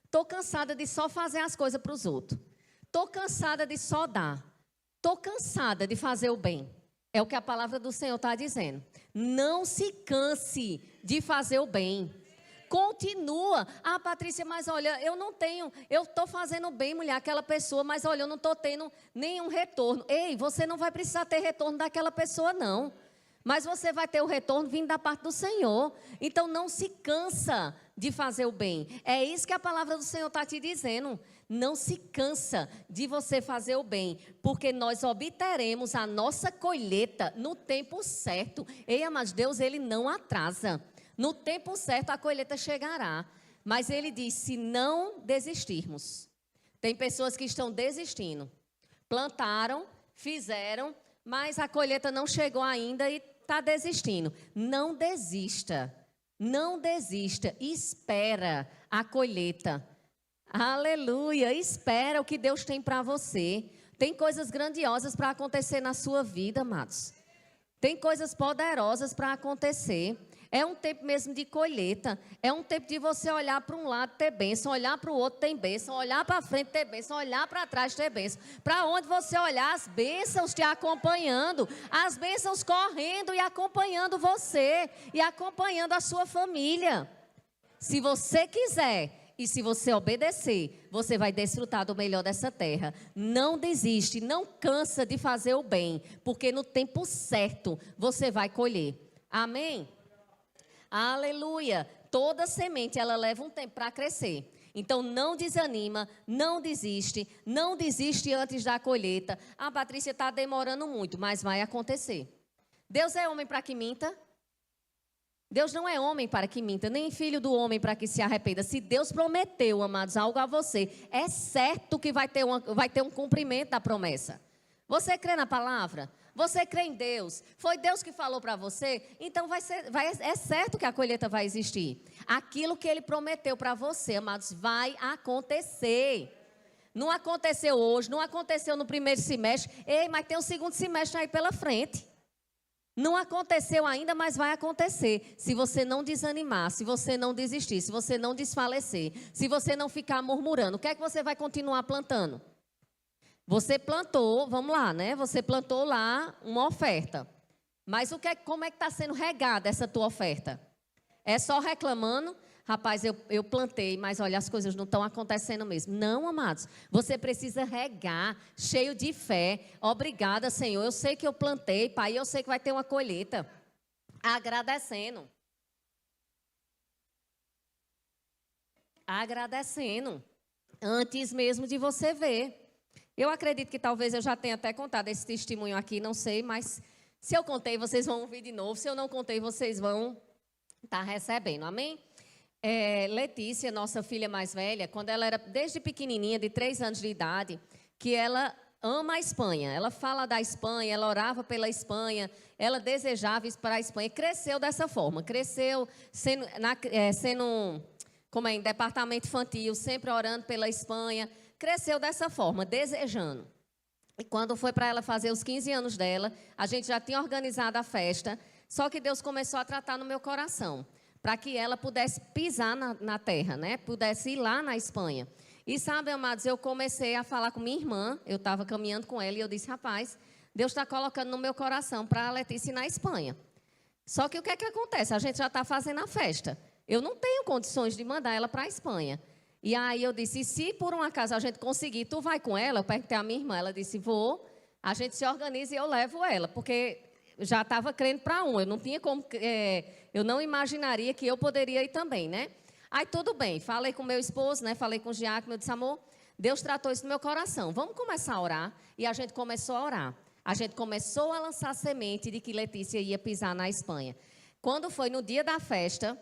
Estou cansada de só fazer as coisas para os outros. Estou cansada de só dar. Estou cansada de fazer o bem. É o que a palavra do Senhor está dizendo. Não se canse de fazer o bem. Continua. Ah, Patrícia, mas olha, eu estou fazendo bem, mulher, aquela pessoa, mas olha, eu não estou tendo nenhum retorno. Ei, você não vai precisar ter retorno daquela pessoa, não. Mas você vai ter o retorno vindo da parte do Senhor. Então não se cansa de fazer o bem. É isso que a palavra do Senhor está te dizendo. Não se cansa de você fazer o bem, porque nós obteremos a nossa colheita no tempo certo. Ei, amados, Deus, Ele não atrasa. No tempo certo a colheita chegará. Mas Ele diz, se não desistirmos. Tem pessoas que estão desistindo. Plantaram, fizeram, mas a colheita não chegou ainda e está desistindo. Não desista. Não desista. Espera a colheita. Aleluia. Espera o que Deus tem para você. Tem coisas grandiosas para acontecer na sua vida, amados. Tem coisas poderosas para acontecer. É um tempo mesmo de colheita. É um tempo de você olhar para um lado, ter bênção, olhar para o outro, tem bênção, olhar para frente, ter bênção, olhar para trás, ter bênção. Para onde você olhar, as bênçãos te acompanhando, as bênçãos correndo e acompanhando você, e acompanhando a sua família. Se você quiser e se você obedecer, você vai desfrutar do melhor dessa terra. Não desiste, não cansa de fazer o bem, porque no tempo certo você vai colher. Amém? Aleluia. Toda semente, ela leva um tempo para crescer. Então, não desanima, não desiste antes da colheita. Ah, Patrícia, está demorando muito, mas vai acontecer. Deus é homem para que minta? Deus não é homem para que minta, nem filho do homem para que se arrependa. Se Deus prometeu, amados, algo a você, é certo que vai ter um cumprimento da promessa. Você crê na palavra? Você crê em Deus? Foi Deus que falou para você? Então é certo que a colheita vai existir. Aquilo que Ele prometeu para você, amados, vai acontecer. Não aconteceu hoje, não aconteceu no primeiro semestre. Ei, mas tem o segundo semestre aí pela frente. Não aconteceu ainda, mas vai acontecer. Se você não desanimar, se você não desistir, se você não desfalecer, se você não ficar murmurando, o que é que você vai continuar plantando? Você plantou, vamos lá, né? Você plantou lá uma oferta. Mas como é que está sendo regada essa tua oferta? É só reclamando? Rapaz, eu plantei, mas olha, as coisas não estão acontecendo mesmo. Não, amados. Você precisa regar, cheio de fé. Obrigada, Senhor. Eu sei que eu plantei, Pai, eu sei que vai ter uma colheita. Agradecendo. Agradecendo. Antes mesmo de você ver. Eu acredito que talvez eu já tenha até contado esse testemunho aqui, não sei, mas se eu contei, vocês vão ouvir de novo. Se eu não contei, vocês vão estar recebendo, amém? Letícia, nossa filha mais velha, quando ela era desde pequenininha, de 3 anos de idade, que ela ama a Espanha. Ela fala da Espanha, ela orava pela Espanha, ela desejava ir para a Espanha. Cresceu dessa forma, cresceu sendo em departamento infantil, sempre orando pela Espanha. Cresceu dessa forma, desejando. E quando foi para ela fazer os 15 anos dela, a gente já tinha organizado a festa, só que Deus começou a tratar no meu coração, para que ela pudesse pisar na terra, né? Pudesse ir lá na Espanha. E sabe, amados, eu comecei a falar com minha irmã, eu estava caminhando com ela e eu disse, rapaz, Deus está colocando no meu coração para a Letícia ir na Espanha. Só que o que é que acontece? A gente já está fazendo a festa. Eu não tenho condições de mandar ela para a Espanha. E aí eu disse, se por um acaso a gente conseguir, tu vai com ela? Eu perguntei à minha irmã, ela disse, vou, a gente se organiza e eu levo ela, porque já estava crendo para um, eu não tinha como, eu não imaginaria que eu poderia ir também, né? Aí tudo bem, falei com meu esposo, né? Falei com o Giacomo, eu disse, amor, Deus tratou isso no meu coração, vamos começar a orar. E a gente começou a orar, a gente começou a lançar a semente de que Letícia ia pisar na Espanha. Quando foi no dia da festa,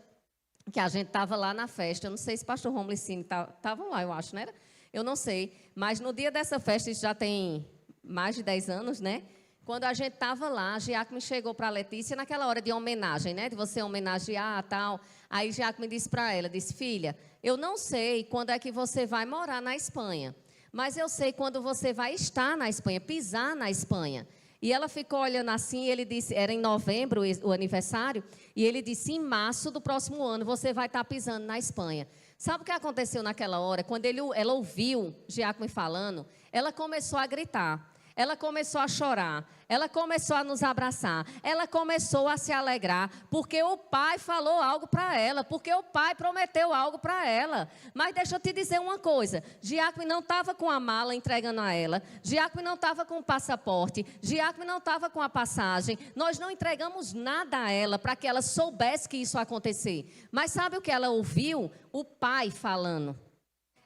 que a gente estava lá na festa, eu não sei se o pastor Romulo e Cine estavam lá, eu acho, não era? Eu não sei, mas no dia dessa festa, isso já tem mais de 10 anos, né? quando a gente estava lá, Giacomo chegou para a Letícia naquela hora de homenagem, né? De você homenagear e tal. Aí Giacomo disse para ela, disse, filha, eu não sei quando é que você vai morar na Espanha, mas eu sei quando você vai estar na Espanha, pisar na Espanha. E ela ficou olhando assim, ele disse, era em novembro o aniversário, e ele disse, em março do próximo ano você vai estar pisando na Espanha. Sabe o que aconteceu naquela hora? Quando ela ouviu Giacomo falando, ela começou a gritar. Ela começou a chorar, ela começou a nos abraçar, ela começou a se alegrar, porque o pai falou algo para ela, porque o pai prometeu algo para ela. Mas deixa eu te dizer uma coisa, Giacomo não estava com a mala entregando a ela, Giacomo não estava com o passaporte, Giacomo não estava com a passagem, nós não entregamos nada a ela para que ela soubesse que isso ia acontecer. Mas sabe o que ela ouviu? O pai falando.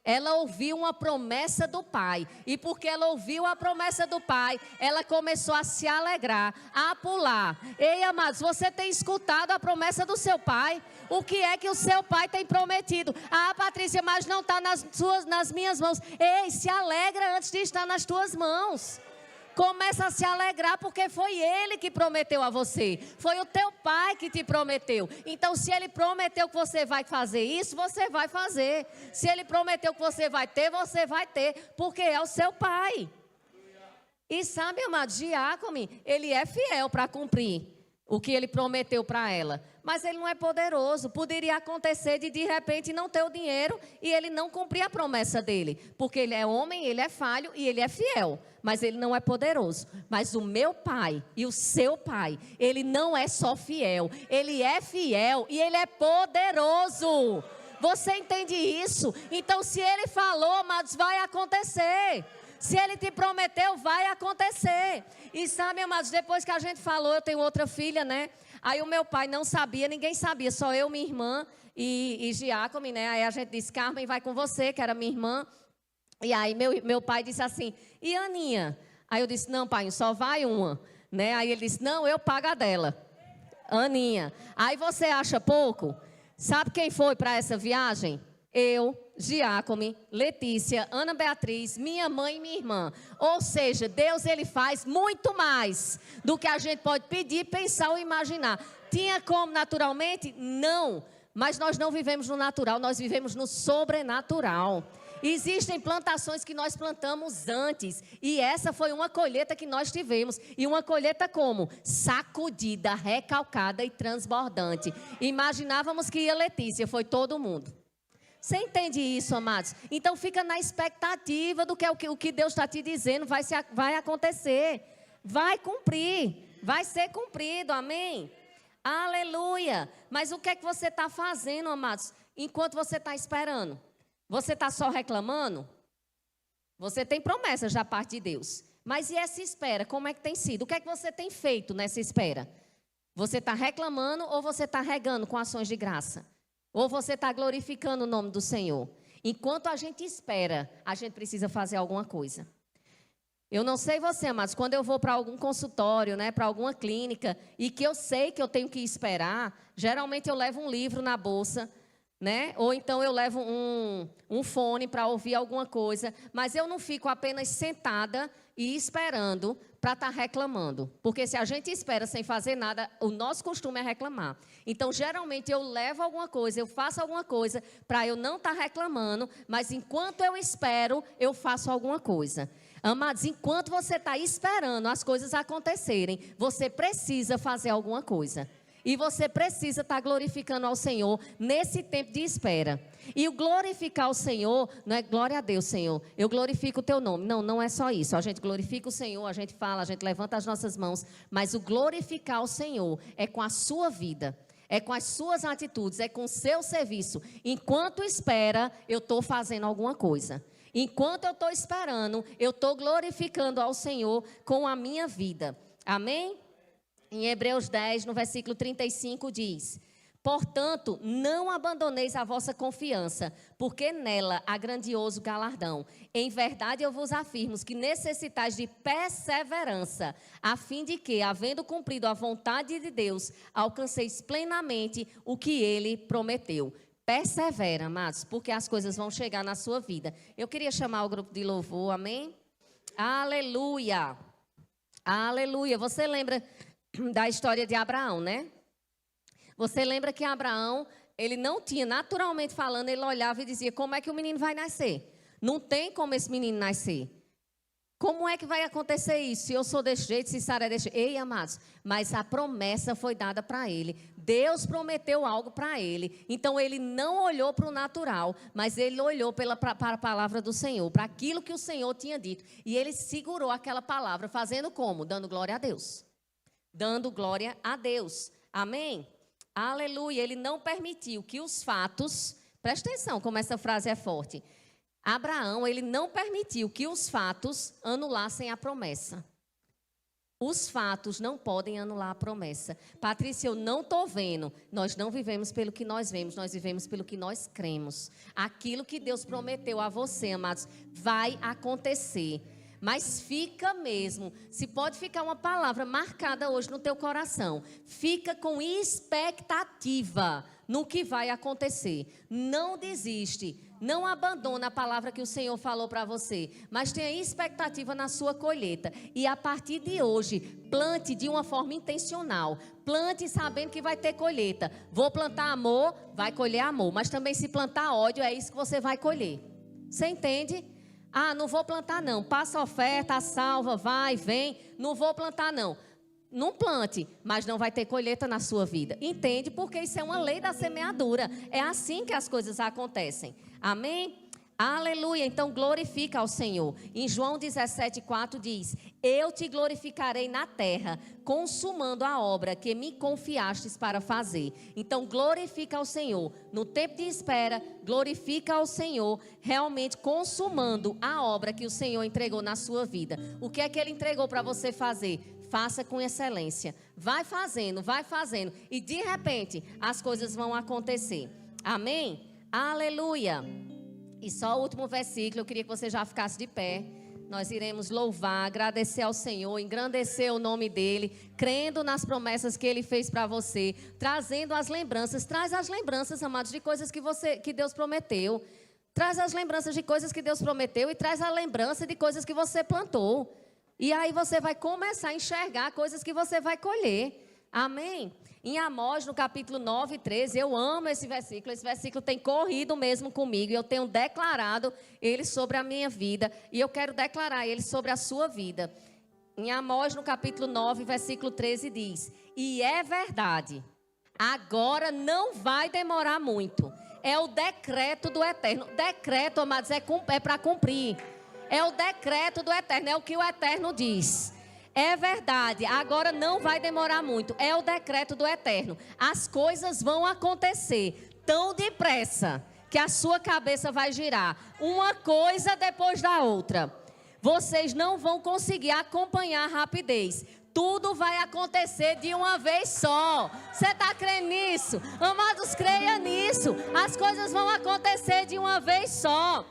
Ela ouviu uma promessa do pai. E porque ela ouviu a promessa do pai, ela começou a se alegrar, a pular. Ei, amados, você tem escutado a promessa do seu pai? O que é que o seu pai tem prometido? Ah, Patrícia, mas não está nas minhas mãos. Ei, se alegra antes de estar nas tuas mãos. Começa a se alegrar porque foi ele que prometeu a você. Foi o teu pai que te prometeu. Então, se ele prometeu que você vai fazer isso, você vai fazer. Se ele prometeu que você vai ter, porque é o seu pai. E sabe, amado, Giacomo, ele é fiel para cumprir o que ele prometeu para ela. Mas ele não é poderoso. Poderia acontecer de repente não ter o dinheiro e ele não cumprir a promessa dele. Porque ele é homem, ele é falho e ele é fiel. Mas ele não é poderoso. Mas o meu pai e o seu pai, ele não é só fiel. Ele é fiel e ele é poderoso. Você entende isso? Então, se ele falou, amados, vai acontecer. Se ele te prometeu, vai acontecer. E sabe, amados, depois que a gente falou, eu tenho outra filha, né? Aí o meu pai não sabia, ninguém sabia, só eu, minha irmã e Giacomo, né? Aí a gente disse, Carmen, vai com você, que era minha irmã. E aí meu pai disse assim, e Aninha? Aí eu disse, não, pai, só vai uma. Né? Aí ele disse, não, eu pago a dela. Aninha. Aí você acha pouco? Sabe quem foi para essa viagem? Eu, Giacomo, Letícia, Ana Beatriz, minha mãe e minha irmã. Ou seja, Deus ele faz muito mais do que a gente pode pedir, pensar ou imaginar. Tinha como naturalmente? Não. Mas nós não vivemos no natural, nós vivemos no sobrenatural. Existem plantações que nós plantamos antes. E essa foi uma colheita que nós tivemos. E uma colheita como? Sacudida, recalcada e transbordante. Imaginávamos que ia Letícia, foi todo mundo. Você entende isso, amados? Então fica na expectativa do que o que Deus está te dizendo vai acontecer. Vai cumprir. Vai ser cumprido, amém? Aleluia. Mas o que é que você está fazendo, amados, enquanto você está esperando? Você está só reclamando? Você tem promessas da parte de Deus. Mas e essa espera, como é que tem sido? O que é que você tem feito nessa espera? Você está reclamando ou você está regando com ações de graça? Ou você está glorificando o nome do Senhor? Enquanto a gente espera, a gente precisa fazer alguma coisa. Eu não sei você, mas quando eu vou para algum consultório, né, para alguma clínica, e que eu sei que eu tenho que esperar, geralmente eu levo um livro na bolsa, né? Ou então eu levo um fone para ouvir alguma coisa, mas eu não fico apenas sentada e esperando para estar reclamando. Porque se a gente espera sem fazer nada, o nosso costume é reclamar. Então, geralmente, eu levo alguma coisa, eu faço alguma coisa para eu não estar reclamando, mas enquanto eu espero, eu faço alguma coisa. Amados, enquanto você está esperando as coisas acontecerem, você precisa fazer alguma coisa. E você precisa estar glorificando ao Senhor nesse tempo de espera. E o glorificar o Senhor, não é glória a Deus, Senhor, eu glorifico o teu nome. Não, não é só isso. A gente glorifica o Senhor, a gente fala, a gente levanta as nossas mãos. Mas o glorificar o Senhor é com a sua vida, é com as suas atitudes, é com o seu serviço. Enquanto espera, eu estou fazendo alguma coisa. Enquanto eu estou esperando, eu estou glorificando ao Senhor com a minha vida. Amém? Em Hebreus 10, no versículo 35, diz: portanto, não abandoneis a vossa confiança, porque nela há grandioso galardão. Em verdade, eu vos afirmo que necessitais de perseverança, a fim de que, havendo cumprido a vontade de Deus, alcanceis plenamente o que Ele prometeu. Persevera, amados, porque as coisas vão chegar na sua vida. Eu queria chamar o grupo de louvor, amém? Aleluia! Aleluia. Você lembra da história de Abraão, né? Você lembra que Abraão, ele não tinha, naturalmente falando, ele olhava e dizia, como é que o menino vai nascer? Não tem como esse menino nascer. Como é que vai acontecer isso? Se eu sou desse jeito, se Sara é desse jeito. Ei, amados, mas a promessa foi dada para ele. Deus prometeu algo para ele. Então, ele não olhou para o natural, mas ele olhou para a palavra do Senhor, para aquilo que o Senhor tinha dito. E ele segurou aquela palavra, fazendo como? Dando glória a Deus. Dando glória a Deus. Amém? Aleluia. Ele não permitiu que os fatos... Presta atenção como essa frase é forte. Abraão, ele não permitiu que os fatos anulassem a promessa. Os fatos não podem anular a promessa. Patrícia, eu não estou vendo. Nós não vivemos pelo que nós vemos, nós vivemos pelo que nós cremos. Aquilo que Deus prometeu a você, amados, vai acontecer. Mas fica mesmo, se pode ficar uma palavra marcada hoje no teu coração, fica com expectativa no que vai acontecer. Não desiste, não abandona a palavra que o Senhor falou para você, mas tenha expectativa na sua colheita. E a partir de hoje, plante de uma forma intencional. Plante sabendo que vai ter colheita. Vou plantar amor, vai colher amor. Mas também se plantar ódio, é isso que você vai colher. Você entende? Ah, não vou plantar não, passa a oferta, a salva, vai, vem, não vou plantar não. Não plante, mas não vai ter colheita na sua vida. Entende? Porque isso é uma lei da semeadura. É assim que as coisas acontecem. Amém? Aleluia. Então glorifica ao Senhor. Em João 17,4 diz: eu te glorificarei na terra, consumando a obra que me confiastes para fazer. Então glorifica ao Senhor. No tempo de espera, glorifica ao Senhor, realmente consumando a obra que o Senhor entregou na sua vida. O que é que Ele entregou para você fazer? Faça com excelência. Vai fazendo, e de repente as coisas vão acontecer. Amém? Aleluia. E só o último versículo, eu queria que você já ficasse de pé. Nós iremos louvar, agradecer ao Senhor, engrandecer o nome dEle, crendo nas promessas que Ele fez para você, trazendo as lembranças. Traz as lembranças, amados, de coisas que Deus prometeu. Traz as lembranças de coisas que Deus prometeu e traz a lembrança de coisas que você plantou. E aí você vai começar a enxergar coisas que você vai colher. Amém? Em Amós, no capítulo 9, 13, eu amo esse versículo tem corrido mesmo comigo, e eu tenho declarado ele sobre a minha vida, e eu quero declarar ele sobre a sua vida. Em Amós, no capítulo 9, versículo 13, diz: e é verdade, agora não vai demorar muito, é o decreto do Eterno. Decreto, amados, é para cumprir, é o decreto do Eterno, é o que o Eterno diz. É verdade, agora não vai demorar muito. É o decreto do Eterno. As coisas vão acontecer tão depressa que a sua cabeça vai girar. Uma coisa depois da outra. Vocês não vão conseguir acompanhar a rapidez. Tudo vai acontecer de uma vez só. Você está crendo nisso? Amados, creia nisso. As coisas vão acontecer de uma vez só.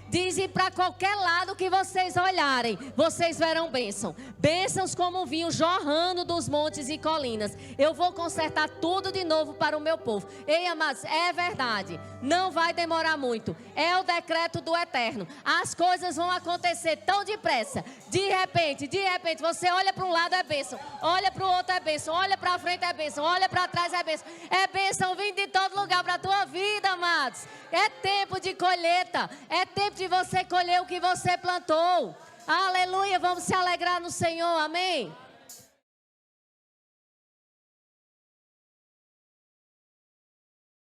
Dizem para qualquer lado que vocês olharem, vocês verão bênção. Bênçãos como um vinho jorrando dos montes e colinas. Eu vou consertar tudo de novo para o meu povo. Ei, amados, é verdade. Não vai demorar muito. É o decreto do Eterno. As coisas vão acontecer tão depressa. De repente, você olha para um lado, é bênção. Olha para o outro, é bênção. Olha para frente, é bênção. Olha para trás, é bênção. É bênção vindo de todo lugar para a tua vida, amados. É tempo de colheita. É tempo de você colher o que você plantou. Aleluia, vamos se alegrar no Senhor, amém?